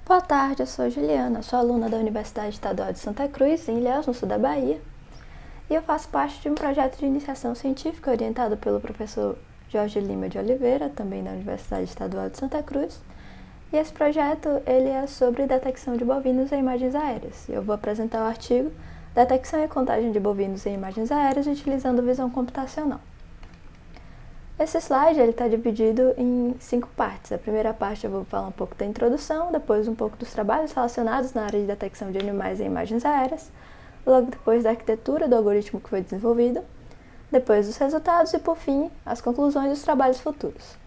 Boa tarde, eu sou Juliana, sou aluna da Universidade Estadual de Santa Cruz, em Ilhéus, no sul da Bahia, e eu faço parte de um projeto de iniciação científica orientado pelo professor Jorge Lima de Oliveira, também da Universidade Estadual de Santa Cruz, e esse projeto ele é sobre detecção de bovinos em imagens aéreas. Eu vou apresentar o artigo Detecção e contagem de bovinos em imagens aéreas utilizando visão computacional. Esse slide está dividido em 5 partes. A primeira parte eu vou falar um pouco da introdução, depois um pouco dos trabalhos relacionados na área de detecção de animais em imagens aéreas, logo depois da arquitetura do algoritmo que foi desenvolvido, depois dos resultados e, por fim, as conclusões dos trabalhos futuros.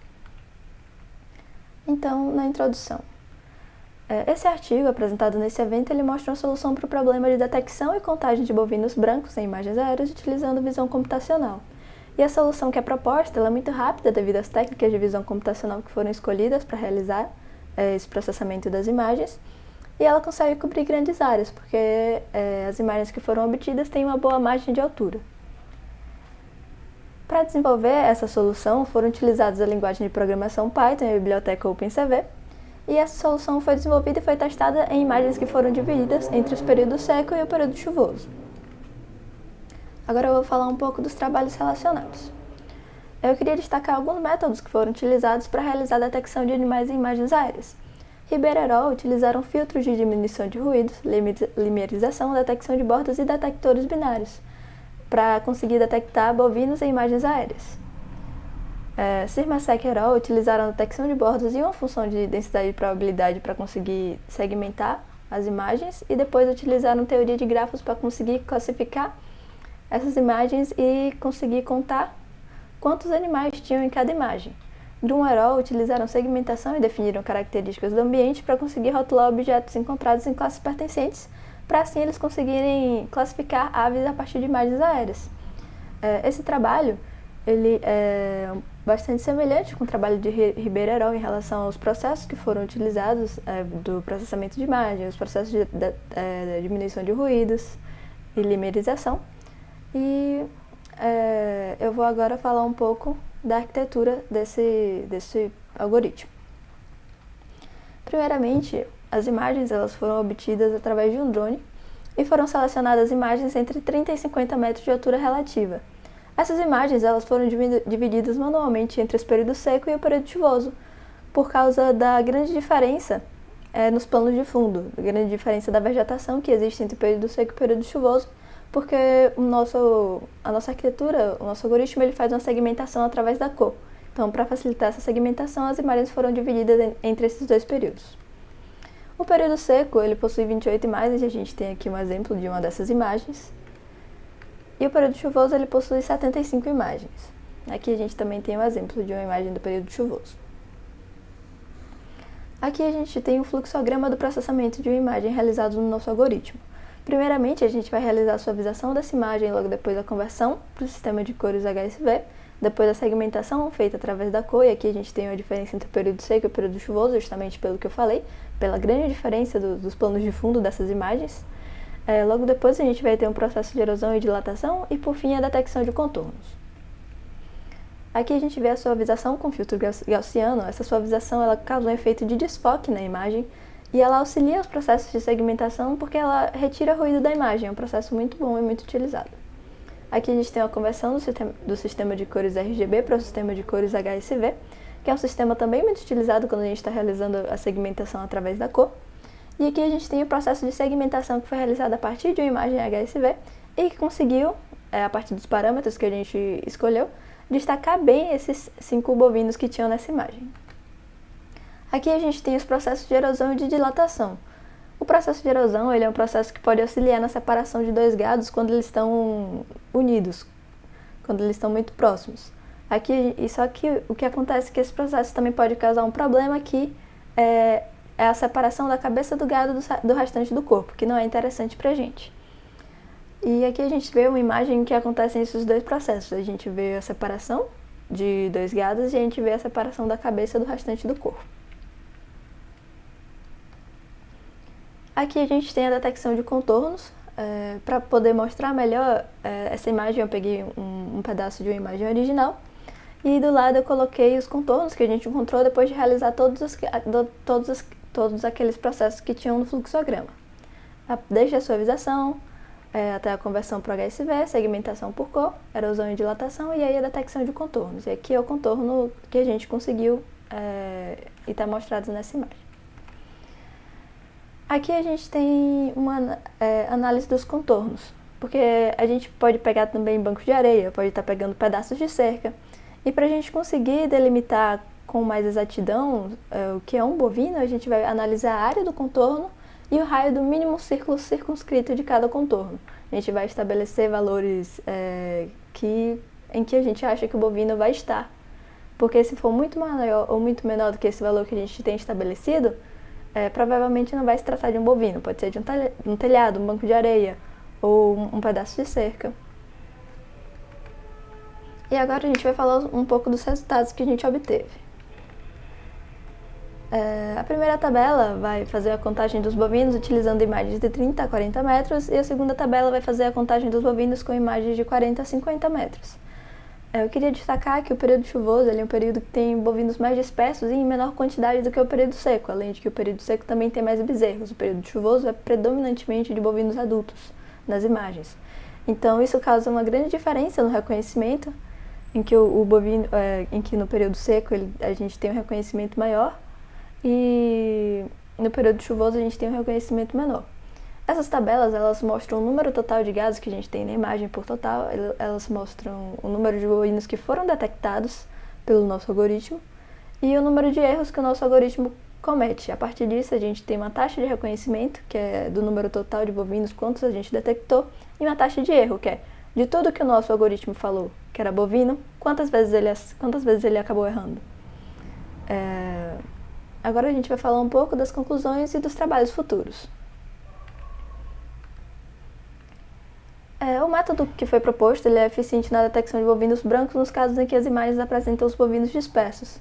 Então, na introdução. Esse artigo, apresentado nesse evento, ele mostra uma solução para o problema de detecção e contagem de bovinos brancos em imagens aéreas utilizando visão computacional. E a solução que é proposta é muito rápida devido às técnicas de visão computacional que foram escolhidas para realizar esse processamento das imagens, e ela consegue cobrir grandes áreas, porque as imagens que foram obtidas têm uma boa margem de altura. Para desenvolver essa solução, foram utilizadas a linguagem de programação Python e a biblioteca OpenCV, e essa solução foi desenvolvida e foi testada em imagens que foram divididas entre os períodos seco e o período chuvoso. Agora eu vou falar um pouco dos trabalhos relacionados. Eu queria destacar alguns métodos que foram utilizados para realizar a detecção de animais em imagens aéreas. Ribeiro et al. Utilizaram filtros de diminuição de ruídos, limerização, detecção de bordas e detectores binários para conseguir detectar bovinos em imagens aéreas. Sirmasek et al. Utilizaram a detecção de bordas e uma função de densidade de probabilidade para conseguir segmentar as imagens e depois utilizaram teoria de grafos para conseguir classificar essas imagens e conseguir contar quantos animais tinham em cada imagem. Grun et al. Utilizaram segmentação e definiram características do ambiente para conseguir rotular objetos encontrados em classes pertencentes, para assim eles conseguirem classificar aves a partir de imagens aéreas. Esse trabalho ele é bastante semelhante com o trabalho de Ribeiro et al. Em relação aos processos que foram utilizados do processamento de imagens, os processos de diminuição de ruídos e limerização. E eu vou agora falar um pouco da arquitetura desse algoritmo. Primeiramente, as imagens elas foram obtidas através de um drone e foram selecionadas imagens entre 30 e 50 metros de altura relativa. Essas imagens elas foram divididas manualmente entre o período seco e o período chuvoso, por causa da grande diferença nos planos de fundo, a grande diferença da vegetação que existe entre o período seco e o período chuvoso, porque a nossa arquitetura, o nosso algoritmo, ele faz uma segmentação através da cor. Então, para facilitar essa segmentação, as imagens foram divididas entre esses dois períodos. O período seco, ele possui 28 imagens, e a gente tem aqui um exemplo de uma dessas imagens. E o período chuvoso, ele possui 75 imagens. Aqui a gente também tem um exemplo de uma imagem do período chuvoso. Aqui a gente tem um fluxograma do processamento de uma imagem realizado no nosso algoritmo. Primeiramente, a gente vai realizar a suavização dessa imagem, logo depois a conversão para o sistema de cores HSV, depois a segmentação feita através da cor, e aqui a gente tem uma diferença entre o período seco e o período chuvoso, justamente pelo que eu falei, pela grande diferença dos planos de fundo dessas imagens. Logo depois a gente vai ter um processo de erosão e dilatação e, por fim, a detecção de contornos. Aqui a gente vê a suavização com filtro gaussiano. Essa suavização ela causa um efeito de desfoque na imagem, e ela auxilia os processos de segmentação porque ela retira ruído da imagem, é um processo muito bom e muito utilizado. Aqui a gente tem a conversão do sistema de cores RGB para o sistema de cores HSV, que é um sistema também muito utilizado quando a gente está realizando a segmentação através da cor. E aqui a gente tem o processo de segmentação que foi realizado a partir de uma imagem HSV e que conseguiu, a partir dos parâmetros que a gente escolheu, destacar bem esses 5 bovinos que tinham nessa imagem. Aqui a gente tem os processos de erosão e de dilatação. O processo de erosão ele é um processo que pode auxiliar na separação de dois gados quando eles estão unidos, quando eles estão muito próximos. Só que o que acontece é que esse processo também pode causar um problema que é a separação da cabeça do gado do restante do corpo, que não é interessante pra gente. E aqui a gente vê uma imagem que acontecem esses dois processos. A gente vê a separação de dois gados e a gente vê a separação da cabeça do restante do corpo. Aqui a gente tem a detecção de contornos. Para poder mostrar melhor essa imagem, eu peguei um pedaço de uma imagem original e do lado eu coloquei os contornos que a gente encontrou depois de realizar todos todos aqueles processos que tinham no fluxograma. Desde a suavização, até a conversão para o HSV, segmentação por cor, erosão e dilatação, e aí a detecção de contornos. E aqui é o contorno que a gente conseguiu e está mostrado nessa imagem. Aqui a gente tem uma análise dos contornos, porque a gente pode pegar também bancos de areia, pode estar pegando pedaços de cerca, e para a gente conseguir delimitar com mais exatidão o que é um bovino, a gente vai analisar a área do contorno e o raio do mínimo círculo circunscrito de cada contorno. A gente vai estabelecer valores em que a gente acha que o bovino vai estar, porque se for muito maior ou muito menor do que esse valor que a gente tem estabelecido, provavelmente não vai se tratar de um bovino, pode ser de um telhado, um banco de areia ou um pedaço de cerca. E agora a gente vai falar um pouco dos resultados que a gente obteve. A primeira tabela vai fazer a contagem dos bovinos utilizando imagens de 30 a 40 metros e a segunda tabela vai fazer a contagem dos bovinos com imagens de 40 a 50 metros. Eu queria destacar que o período chuvoso é um período que tem bovinos mais dispersos e em menor quantidade do que o período seco, além de que o período seco também tem mais bezerros. O período chuvoso é predominantemente de bovinos adultos nas imagens. Então isso causa uma grande diferença no reconhecimento, em que em que no período seco a gente tem um reconhecimento maior e no período chuvoso a gente tem um reconhecimento menor. Essas tabelas, elas mostram o número total de gases que a gente tem na imagem por total, elas mostram o número de bovinos que foram detectados pelo nosso algoritmo e o número de erros que o nosso algoritmo comete. A partir disso, a gente tem uma taxa de reconhecimento, que é do número total de bovinos, quantos a gente detectou, e uma taxa de erro, que é de tudo que o nosso algoritmo falou que era bovino, quantas vezes ele acabou errando. Agora a gente vai falar um pouco das conclusões e dos trabalhos futuros. O método que foi proposto é eficiente na detecção de bovinos brancos nos casos em que as imagens apresentam os bovinos dispersos.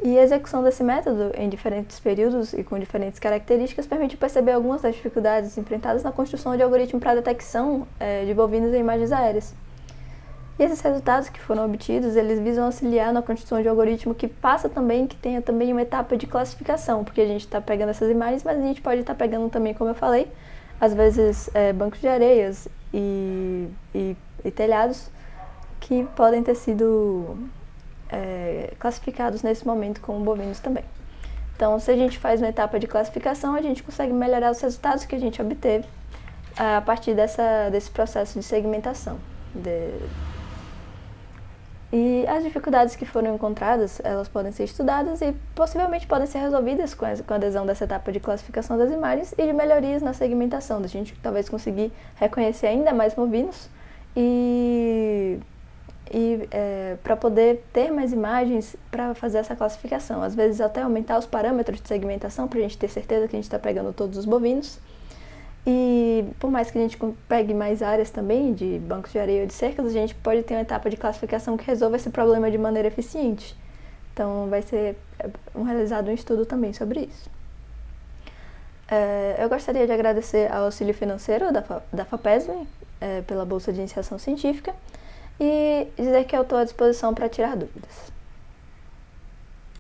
E a execução desse método, em diferentes períodos e com diferentes características, permite perceber algumas das dificuldades enfrentadas na construção de algoritmo para detecção de bovinos em imagens aéreas. E esses resultados que foram obtidos, eles visam auxiliar na construção de um algoritmo que tenha também uma etapa de classificação, porque a gente está pegando essas imagens, mas a gente pode estar pegando também, como eu falei, às vezes bancos de areias e telhados que podem ter sido classificados nesse momento como bovinos também. Então, se a gente faz uma etapa de classificação, a gente consegue melhorar os resultados que a gente obteve a partir desse processo de segmentação. E as dificuldades que foram encontradas, elas podem ser estudadas e possivelmente podem ser resolvidas com a adesão dessa etapa de classificação das imagens e de melhorias na segmentação, da gente talvez conseguir reconhecer ainda mais bovinos e para poder ter mais imagens para fazer essa classificação. Às vezes até aumentar os parâmetros de segmentação para a gente ter certeza que a gente está pegando todos os bovinos. E por mais que a gente pegue mais áreas também, de bancos de areia ou de cercas, a gente pode ter uma etapa de classificação que resolva esse problema de maneira eficiente. Então vai ser realizado um estudo também sobre isso. Eu gostaria de agradecer ao auxílio financeiro da FAPESM pela Bolsa de Iniciação Científica e dizer que eu estou à disposição para tirar dúvidas.